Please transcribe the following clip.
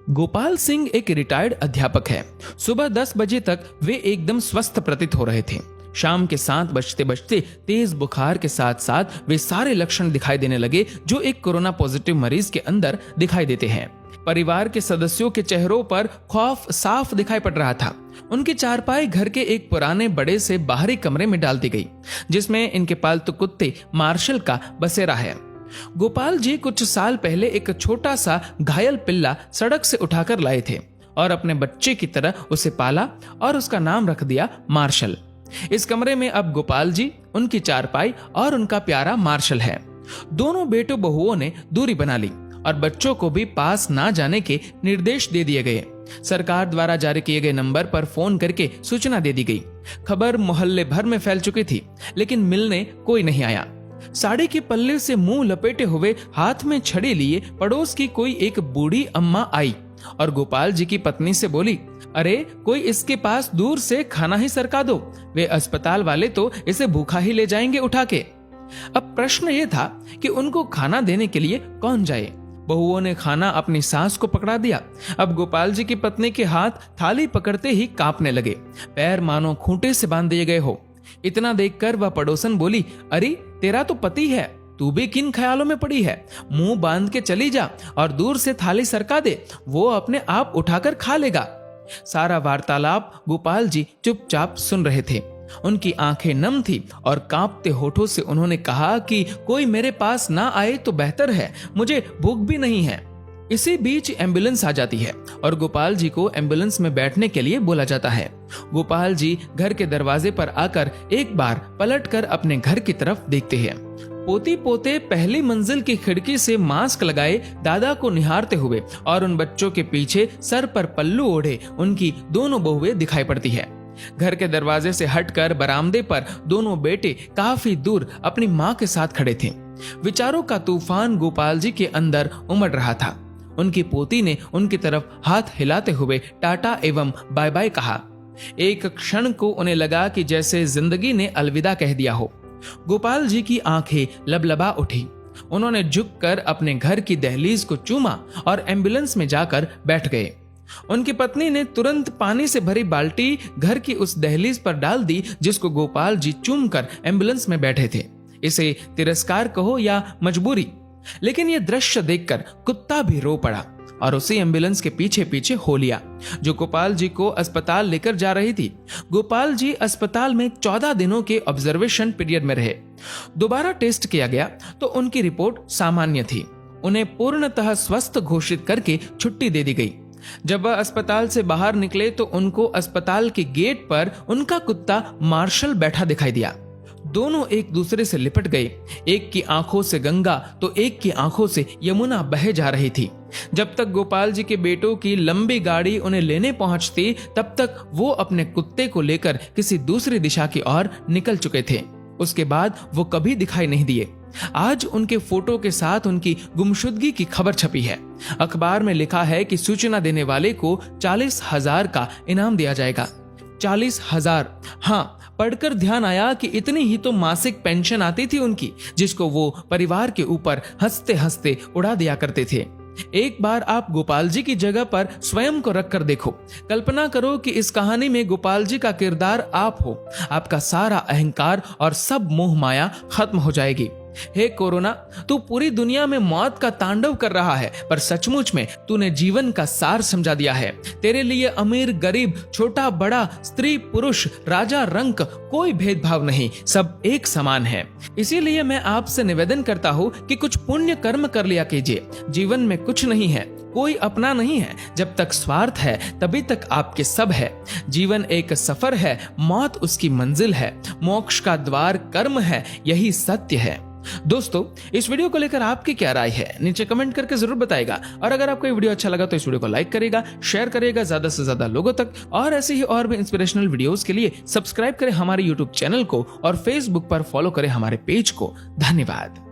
गोपाल सिंह एक रिटायर्ड अध्यापक है। सुबह 10 बजे तक वे एकदम स्वस्थ प्रतीत हो रहे थे। शाम के 7 बजते बजते तेज बुखार के साथ साथ वे सारे लक्षण दिखाई देने लगे जो एक कोरोना पॉजिटिव मरीज के अंदर दिखाई देते हैं। परिवार के सदस्यों के चेहरों पर खौफ साफ दिखाई पड़ रहा था। उनकी चारपाई घर के एक पुराने बड़े से बाहरी कमरे में डाल दी गई, जिसमें इनके पालतू कुत्ते मार्शल का बसेरा है। गोपाल जी कुछ साल पहले एक छोटा सा घायल पिल्ला सड़क से उठाकर लाए थे और अपने बच्चे की तरह उसे पाला और उसका नाम रख दिया मार्शल। इस कमरे में अब गोपाल जी, उनकी चारपाई और उनका प्यारा मार्शल है। दोनों बेटों बहुओं ने दूरी बना ली और बच्चों को भी पास ना जाने के निर्देश दे दिए गए। सरकार द्वारा जारी किए गए नंबर पर फोन करके सूचना दे दी गई। खबर मोहल्ले भर में फैल चुकी थी, लेकिन मिलने कोई नहीं आया। साड़ी के पल्ले से मुंह लपेटे हुए, हाथ में छड़ी लिए पड़ोस की कोई एक बूढ़ी अम्मा आई और गोपाल जी की पत्नी से बोली, अरे कोई इसके पास दूर से खाना ही सरका दो, वे अस्पताल वाले तो इसे भूखा ही ले जाएंगे उठा के। अब प्रश्न ये था कि उनको खाना देने के लिए कौन जाए। बहुओं ने खाना अपनी सास को पकड़ा दिया। अब गोपाल जी की पत्नी के हाथ थाली पकड़ते ही कांपने लगे, पैर मानो खूंटे से बांध दिए गए हो। इतना देखकर वह पड़ोसन बोली, अरे तेरा तो पति है, तू भी किन ख्यालों में पड़ी है? मुंह बांध के चली जा और दूर से थाली सरका दे, वो अपने आप उठाकर खा लेगा। सारा वार्तालाप गोपाल जी चुपचाप सुन रहे थे। उनकी आंखें नम थी और कांपते होठों से उन्होंने कहा कि कोई मेरे पास ना आए तो बेहतर है, मुझे भूख भी नहीं है। इसी बीच एम्बुलेंस आ जाती है और गोपाल जी को एम्बुलेंस में बैठने के लिए बोला जाता है। गोपाल जी घर के दरवाजे पर आकर एक बार पलटकर अपने घर की तरफ देखते हैं। पोती पोते पहली मंजिल की खिड़की से मास्क लगाए दादा को निहारते हुए और उन बच्चों के पीछे सर पर पल्लू ओढ़े उनकी दोनों बहुएं दिखाई पड़ती है। घर के दरवाजे से हटकर बरामदे पर दोनों बेटे काफी दूर अपनी मां के साथ खड़े थे। विचारों का तूफान गोपाल जी के अंदर उमड़ रहा था। उनकी पोती ने उनकी तरफ हाथ हिलाते हुए टाटा एवं बाय बाय कहा। एक क्षण को उन्हें लगा कि जैसे जिंदगी ने अलविदा कह दिया हो। गोपाल जी की आंखें लबलबा उठी। उन्होंने झुककर अपने घर की दहलीज को चूमा और एम्बुलेंस में जाकर बैठ गए। उनकी पत्नी ने तुरंत पानी से भरी बाल्टी घर की उस दहलीज पर डाल दी जिसको गोपाल जी चूमकर एम्बुलेंस में बैठे थे। इसे तिरस्कार कहो या मजबूरी, लेकिन यह दृश्य देखकर कुत्ता भी रो पड़ा और उसी एम्बुलेंस के पीछे पीछे हो लिया जो गोपाल जी को अस्पताल लेकर जा रही थी। गोपाल जी अस्पताल में 14 दिनों के ऑब्जर्वेशन पीरियड में रहे। दोबारा टेस्ट किया गया तो उनकी रिपोर्ट सामान्य थी। उन्हें पूर्णतः स्वस्थ घोषित करके छुट्टी दे दी गई। जब वह अस्पताल से बाहर निकले तो उनको अस्पताल के गेट पर उनका कुत्ता मार्शल बैठा दिखाई दिया। दोनों एक दूसरे से लिपट गए। एक की आंखों से गंगा तो एक की आंखों से यमुना बहे जा रही थी। जब तक गोपाल जी के बेटों की लंबी गाड़ी उन्हें लेने पहुंचती, तब तक वो अपने कुत्ते को लेकर किसी दूसरी दिशा की ओर निकल चुके थे। उसके बाद वो कभी दिखाई नहीं दिए। आज उनके फोटो के साथ उनकी गुमशुदगी की खबर छपी है। अखबार में लिखा है कि सूचना देने वाले को 40,000 का इनाम दिया जाएगा। 40,000। हाँ, पढ़कर ध्यान आया कि इतनी ही तो मासिक पेंशन आती थी उनकी, जिसको वो परिवार के ऊपर हंसते हंसते उड़ा दिया करते थे। एक बार आप गोपाल जी की जगह पर स्वयं को रखकर देखो। कल्पना करो कि इस कहानी में गोपाल जी का किरदार आप हो। आपका सारा अहंकार और सब मोह माया खत्म हो जाएगी। हे कोरोना, तू पूरी दुनिया में मौत का तांडव कर रहा है, पर सचमुच में तूने जीवन का सार समझा दिया है। तेरे लिए अमीर गरीब, छोटा बड़ा, स्त्री पुरुष, राजा रंक कोई भेदभाव नहीं, सब एक समान है। इसीलिए मैं आपसे निवेदन करता हूँ कि कुछ पुण्य कर्म कर लिया कीजिए। जीवन में कुछ नहीं है, कोई अपना नहीं है। जब तक स्वार्थ है तभी तक आपके सब है। जीवन एक सफर है, मौत उसकी मंजिल है। मोक्ष का द्वार कर्म है, यही सत्य है। दोस्तों, इस वीडियो को लेकर आपकी क्या राय है नीचे कमेंट करके जरूर बताइएगा। और अगर आपको ये वीडियो अच्छा लगा तो इस वीडियो को लाइक करिएगा, शेयर करिएगा ज्यादा से ज्यादा लोगों तक। और ऐसे ही और भी इंस्पिरेशनल वीडियोस के लिए सब्सक्राइब करें हमारे यूट्यूब चैनल को और फेसबुक पर फॉलो करें हमारे पेज को। धन्यवाद।